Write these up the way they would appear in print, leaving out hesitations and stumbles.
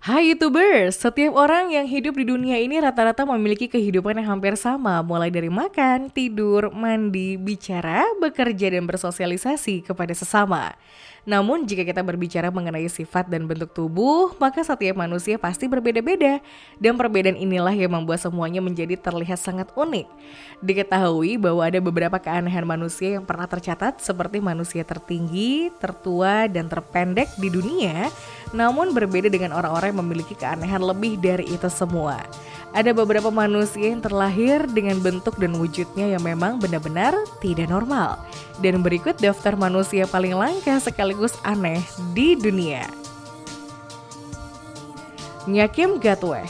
Hai YouTubers, setiap orang yang hidup di dunia ini rata-rata memiliki kehidupan yang hampir sama, mulai dari makan, tidur, mandi, bicara, bekerja, dan bersosialisasi kepada sesama. Namun jika kita berbicara mengenai sifat dan bentuk tubuh, maka setiap manusia pasti berbeda-beda. Dan perbedaan inilah yang membuat semuanya menjadi terlihat sangat unik. Diketahui bahwa ada beberapa keanehan manusia yang pernah tercatat seperti manusia tertinggi, tertua, dan terpendek di dunia, namun berbeda dengan orang-orang yang memiliki keanehan lebih dari itu semua. Ada beberapa manusia yang terlahir dengan bentuk dan wujudnya yang memang benar-benar tidak normal. Dan berikut daftar manusia paling langka sekaligus aneh di dunia. Nyakim Gatweh.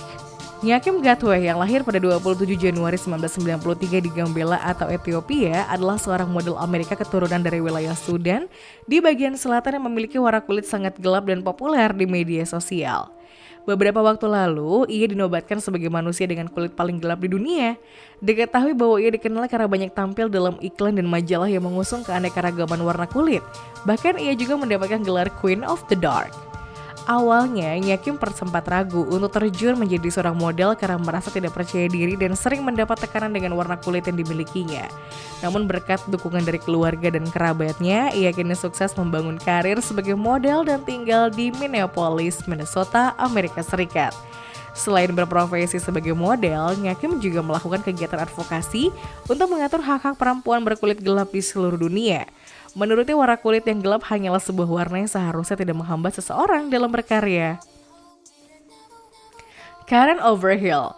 Nyakim Gatweh yang lahir pada 27 Januari 1993 di Gambela atau Ethiopia adalah seorang model Amerika keturunan dari wilayah Sudan di bagian selatan yang memiliki warna kulit sangat gelap dan populer di media sosial. Beberapa waktu lalu, ia dinobatkan sebagai manusia dengan kulit paling gelap di dunia. Diketahui bahwa ia dikenal karena banyak tampil dalam iklan dan majalah yang mengusung keanekaragaman warna kulit. Bahkan ia juga mendapatkan gelar Queen of the Dark. Awalnya, Nyakim sempat ragu untuk terjun menjadi seorang model karena merasa tidak percaya diri dan sering mendapat tekanan dengan warna kulit yang dimilikinya. Namun berkat dukungan dari keluarga dan kerabatnya, ia kini sukses membangun karir sebagai model dan tinggal di Minneapolis, Minnesota, Amerika Serikat. Selain berprofesi sebagai model, Nyakim juga melakukan kegiatan advokasi untuk mengatur hak-hak perempuan berkulit gelap di seluruh dunia. Menurutnya warna kulit yang gelap hanyalah sebuah warna yang seharusnya tidak menghambat seseorang dalam berkarya. Karen Overhill.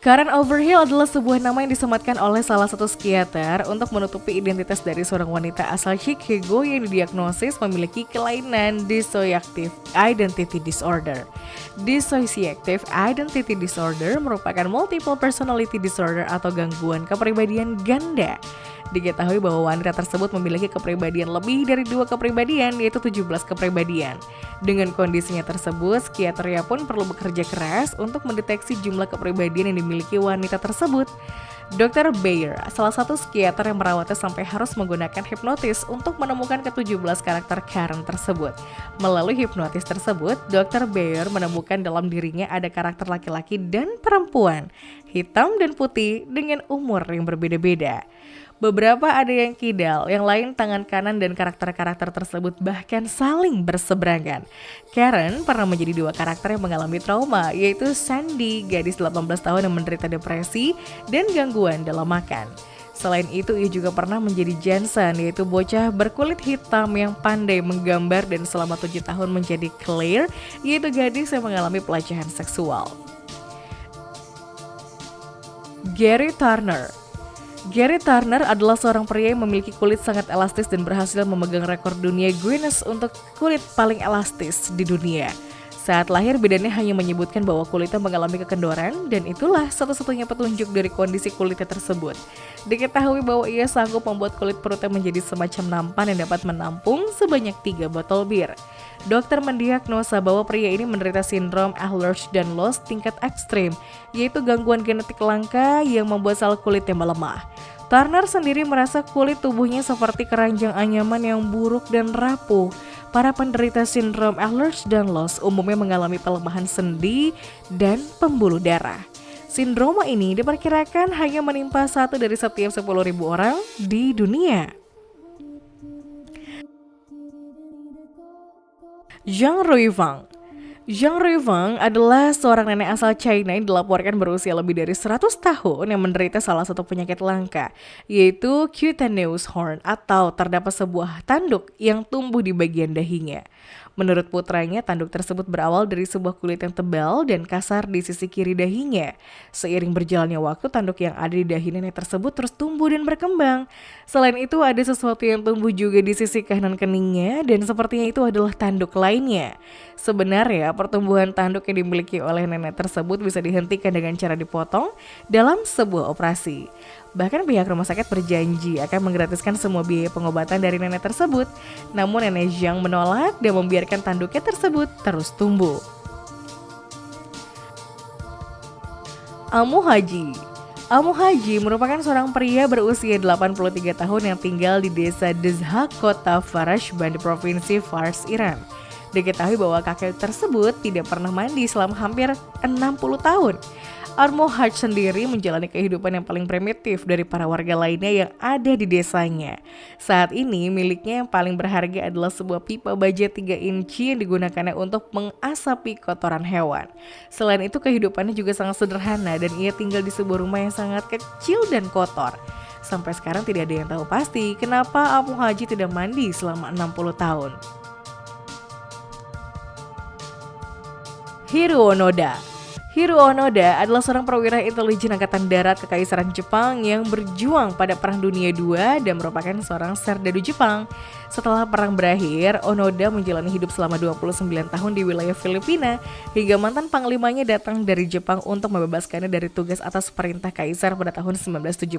Karen Overhill adalah sebuah nama yang disematkan oleh salah satu psikiater untuk menutupi identitas dari seorang wanita asal Chicago yang didiagnosis memiliki kelainan dissociative identity disorder. Dissociative identity disorder merupakan multiple personality disorder atau gangguan kepribadian ganda. Diketahui bahwa wanita tersebut memiliki kepribadian lebih dari 2 kepribadian, yaitu 17 kepribadian. Dengan kondisinya tersebut, psikiaternya pun perlu bekerja keras untuk mendeteksi jumlah kepribadian yang dimiliki wanita tersebut. Dr. Bayer, salah satu psikiater yang merawatnya sampai harus menggunakan hipnotis untuk menemukan ke-17 karakter Karen tersebut. Melalui hipnotis tersebut, Dr. Bayer menemukan dalam dirinya ada karakter laki-laki dan perempuan, hitam dan putih dengan umur yang berbeda-beda. Beberapa ada yang kidal, yang lain tangan kanan dan karakter-karakter tersebut bahkan saling berseberangan. Karen pernah menjadi 2 karakter yang mengalami trauma, yaitu Sandy, gadis 18 tahun yang menderita depresi dan gangguan dalam makan. Selain itu, ia juga pernah menjadi Jensen, yaitu bocah berkulit hitam yang pandai menggambar dan selama 7 tahun menjadi Claire, yaitu gadis yang mengalami pelecehan seksual. Gary Turner. Gary Turner adalah seorang pria yang memiliki kulit sangat elastis dan berhasil memegang rekor dunia Guinness untuk kulit paling elastis di dunia. Saat lahir, bidannya hanya menyebutkan bahwa kulitnya mengalami kekendoran dan itulah satu-satunya petunjuk dari kondisi kulitnya tersebut. Diketahui bahwa ia sanggup membuat kulit perutnya menjadi semacam nampan yang dapat menampung sebanyak 3 botol bir. Dokter mendiagnosa bahwa pria ini menderita sindrom Ehlers-Danlos tingkat ekstrim, yaitu gangguan genetik langka yang membuat sel kulitnya melemah. Turner sendiri merasa kulit tubuhnya seperti keranjang anyaman yang buruk dan rapuh. Para penderita sindrom Ehlers-Danlos umumnya mengalami pelemahan sendi dan pembuluh darah. Sindroma ini diperkirakan hanya menimpa 1 dari setiap 10.000 orang di dunia. Zhang Ruifang. Zhang Ruifang adalah seorang nenek asal China yang dilaporkan berusia lebih dari 100 tahun yang menderita salah satu penyakit langka, yaitu cutaneous horn atau terdapat sebuah tanduk yang tumbuh di bagian dahinya. Menurut putranya, tanduk tersebut berawal dari sebuah kulit yang tebal dan kasar di sisi kiri dahinya. Seiring berjalannya waktu, tanduk yang ada di dahi nenek tersebut terus tumbuh dan berkembang. Selain itu, ada sesuatu yang tumbuh juga di sisi kanan keningnya dan sepertinya itu adalah tanduk lainnya. Sebenarnya, pertumbuhan tanduk yang dimiliki oleh nenek tersebut bisa dihentikan dengan cara dipotong dalam sebuah operasi. Bahkan pihak rumah sakit berjanji akan menggratiskan semua biaya pengobatan dari nenek tersebut. Namun nenek Zhang menolak dan membiarkan tanduknya tersebut terus tumbuh. Amu Haji. Amu Haji merupakan seorang pria berusia 83 tahun yang tinggal di desa Dezha, kota Farashban di provinsi Fars, Iran. Diketahui bahwa kakek tersebut tidak pernah mandi selama hampir 60 tahun. Armo Hart sendiri menjalani kehidupan yang paling primitif dari para warga lainnya yang ada di desanya. Saat ini miliknya yang paling berharga adalah sebuah pipa baja 3 inci yang digunakannya untuk mengasapi kotoran hewan. Selain itu kehidupannya juga sangat sederhana dan ia tinggal di sebuah rumah yang sangat kecil dan kotor. Sampai sekarang tidak ada yang tahu pasti kenapa Apung Haji tidak mandi selama 60 tahun. Hiro Onoda. Hiro Onoda adalah seorang perwira intelijen Angkatan Darat Kekaisaran Jepang yang berjuang pada Perang Dunia II dan merupakan seorang serdadu Jepang. Setelah perang berakhir, Onoda menjalani hidup selama 29 tahun di wilayah Filipina hingga mantan panglimanya datang dari Jepang untuk membebaskannya dari tugas atas perintah kaisar pada tahun 1974.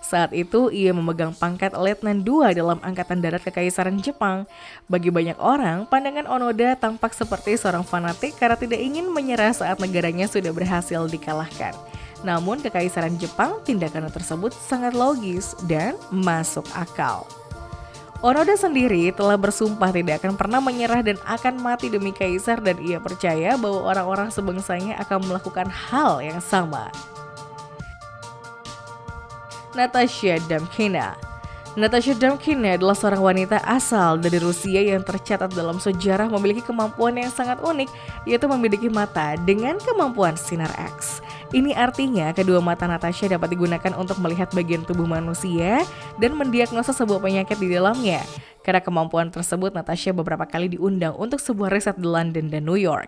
Saat itu ia memegang pangkat Letnan II dalam Angkatan Darat Kekaisaran Jepang. Bagi banyak orang, pandangan Onoda tampak seperti seorang fanatik karena tidak ingin menyerah saat negaranya sudah berhasil dikalahkan. Namun Kekaisaran Jepang tindakan tersebut sangat logis dan masuk akal. Onoda sendiri telah bersumpah tidak akan pernah menyerah dan akan mati demi kaisar dan ia percaya bahwa orang-orang sebangsanya akan melakukan hal yang sama. Natasha Damkina. Natasha Damkina adalah seorang wanita asal dari Rusia yang tercatat dalam sejarah memiliki kemampuan yang sangat unik, yaitu memiliki mata dengan kemampuan sinar X. Ini artinya kedua mata Natasha dapat digunakan untuk melihat bagian tubuh manusia dan mendiagnosa sebuah penyakit di dalamnya. Karena kemampuan tersebut, Natasha beberapa kali diundang untuk sebuah riset di London dan New York.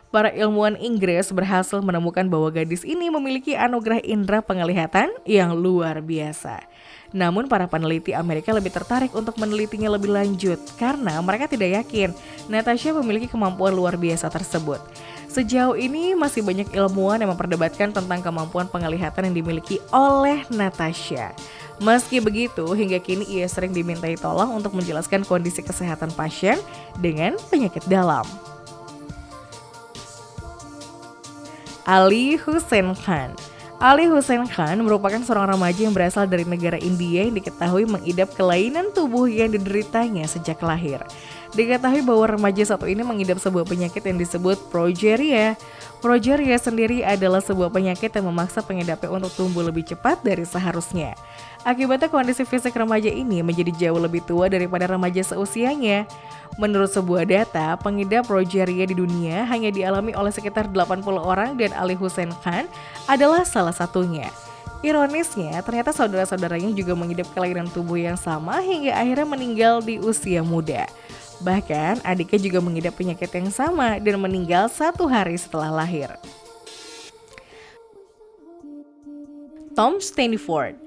Para ilmuwan Inggris berhasil menemukan bahwa gadis ini memiliki anugerah indera penglihatan yang luar biasa. Namun para peneliti Amerika lebih tertarik untuk menelitinya lebih lanjut karena mereka tidak yakin Natasha memiliki kemampuan luar biasa tersebut. Sejauh ini masih banyak ilmuwan yang memperdebatkan tentang kemampuan penglihatan yang dimiliki oleh Natasha. Meski begitu, hingga kini ia sering dimintai tolong untuk menjelaskan kondisi kesehatan pasien dengan penyakit dalam. Ali Hussein Khan. Ali Hussein Khan merupakan seorang remaja yang berasal dari negara India yang diketahui mengidap kelainan tubuh yang dideritanya sejak lahir. Diketahui bahwa remaja satu ini mengidap sebuah penyakit yang disebut progeria. Progeria sendiri adalah sebuah penyakit yang memaksa pengidapnya untuk tumbuh lebih cepat dari seharusnya. Akibatnya kondisi fisik remaja ini menjadi jauh lebih tua daripada remaja seusianya. Menurut sebuah data, pengidap progeria di dunia hanya dialami oleh sekitar 80 orang dan Ali Hussein Khan adalah salah satunya. Ironisnya, ternyata saudara-saudaranya juga mengidap kelainan tubuh yang sama hingga akhirnya meninggal di usia muda. Bahkan adiknya juga mengidap penyakit yang sama dan meninggal 1 hari setelah lahir. Tom Staniford.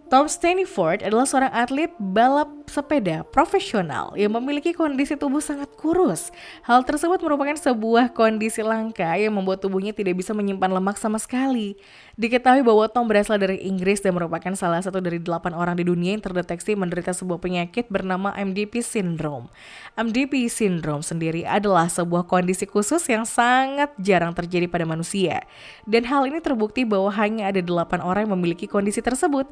Tom Staniford adalah seorang atlet balap sepeda profesional yang memiliki kondisi tubuh sangat kurus. Hal tersebut merupakan sebuah kondisi langka yang membuat tubuhnya tidak bisa menyimpan lemak sama sekali. Diketahui bahwa Tom berasal dari Inggris dan merupakan salah satu dari 8 orang di dunia yang terdeteksi menderita sebuah penyakit bernama MDP Syndrome. MDP Syndrome sendiri adalah sebuah kondisi khusus yang sangat jarang terjadi pada manusia. Dan hal ini terbukti bahwa hanya ada 8 orang yang memiliki kondisi tersebut.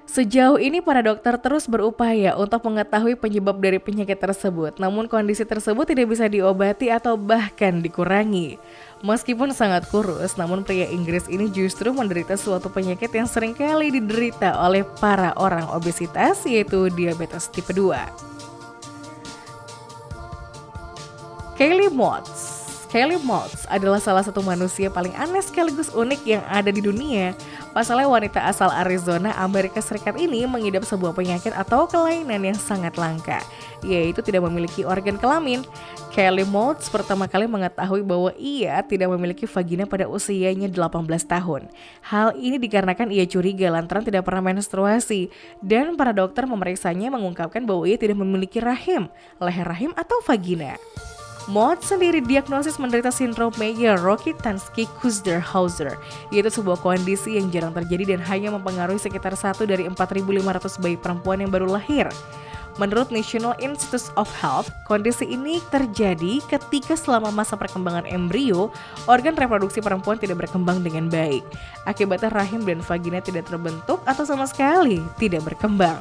Sejauh ini para dokter terus berupaya untuk mengetahui penyebab dari penyakit tersebut, namun kondisi tersebut tidak bisa diobati atau bahkan dikurangi. Meskipun sangat kurus, namun pria Inggris ini justru menderita suatu penyakit yang seringkali diderita oleh para orang obesitas, yaitu diabetes tipe 2. Kaylee Moss. Kaylee Moss adalah salah satu manusia paling aneh sekaligus unik yang ada di dunia. Pasalnya wanita asal Arizona, Amerika Serikat ini mengidap sebuah penyakit atau kelainan yang sangat langka, yaitu tidak memiliki organ kelamin. Kaylee Moss pertama kali mengetahui bahwa ia tidak memiliki vagina pada usianya 18 tahun. Hal ini dikarenakan ia curiga lantaran tidak pernah menstruasi, dan para dokter memeriksanya mengungkapkan bahwa ia tidak memiliki rahim, leher rahim atau vagina. Moss sendiri diagnosis menderita sindrom Mayer-Rokitansky-Kuster-Hauser, yaitu sebuah kondisi yang jarang terjadi dan hanya mempengaruhi sekitar 1 dari 4.500 bayi perempuan yang baru lahir. Menurut National Institutes of Health, kondisi ini terjadi ketika selama masa perkembangan embrio, organ reproduksi perempuan tidak berkembang dengan baik. Akibatnya rahim dan vagina tidak terbentuk atau sama sekali tidak berkembang.